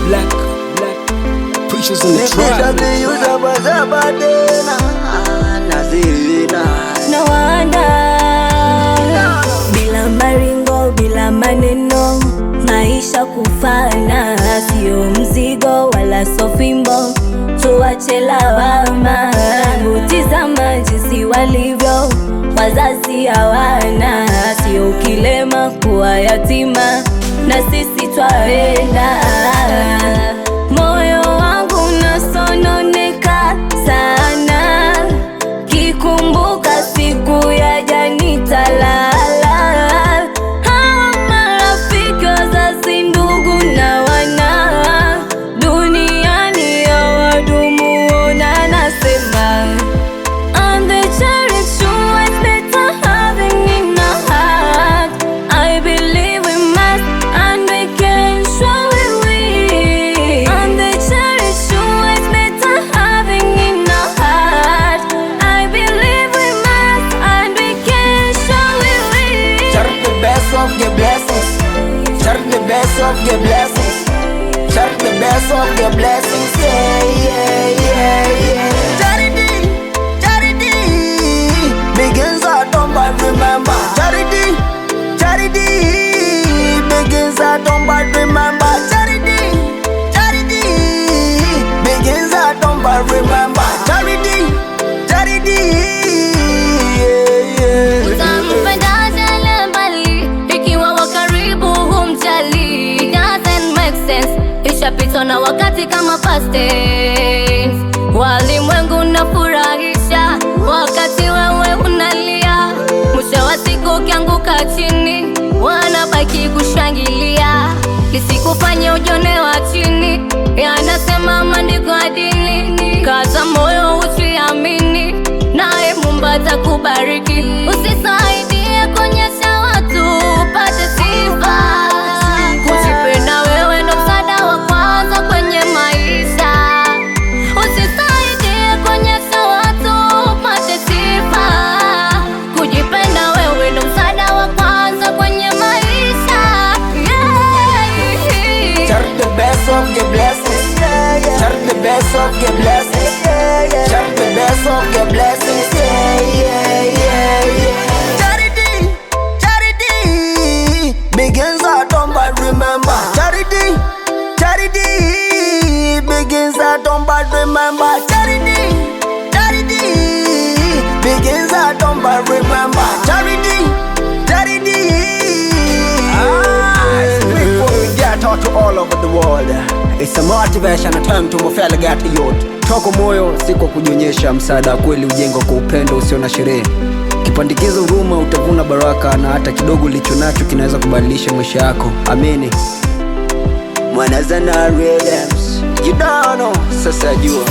Black preachers in the tribe. No wonder, bila maringo, bila maneno, maisha kufana, sio mzigo wala sofimbo, tuache lawama. Tizama jinsi walivyo, wazazi hawana, sio kilema kuwa yatima, na sisi twaenda. Moyo wangu unasononeka sana, kikumbuka siku ya jana nitalala. Hawa marafiki, wazazi, ndugu na wana, duniani hawadumu, ona nasema. And the cherish you, it's better having in our heart. I believe we must and we can show it we. And the cherish you, it's better having in our heart. I believe we must and we can show it we. Cherish the best of your blessings. Cherish the best of your blessings. Cherish the best of your blessings. Yeah. Charity begins at home, but remember. Charity begins at home, but remember. Charity begins at home, but remember. Charity, yeah. Utampenda jale mbali, ikiwa wa karibu humjali. It doesn't make sense, ishapitwa na wakati kama past tense. Walimwengu unafurahisha, wakati wewe unalia. Mwisho wa siku ukianguka chini, wanabaki kushangilia. Lisikufanye ujone wa chini, yanasema maandiko ya dini. Kaza moyo usiamini, naye Muumba atakubariki. Usisaidie kuonyesha watu upate sifa. Kujipenda wewe ndo msaada wa kwanza kwenye maisha. Usisaidie kuonyesha watu upate sifa. Kujipenda wewe ndo msaada wa kwanza kwenye maisha. Cherish the best of your blessings. Cherish the best of your blessings. Cherish the best of your blessings. Yeah. Charity begins at home, but remember. Charity begins at home, but remember. Charity begins at home, but remember. Charity. Talk to all over the world. It's a motivation, a time to my fellow get youth. Toko moyo si kwa kujionyesha, msaada kweli ujengwa kwa upendo usio na sherehe. Kipandikizo huruma utavuna baraka, na hata kidogo ulicho nacho kinaweza kubadilisha maisha yako. Amini. Mwanazana Rhythms. You don't know, sasa jua.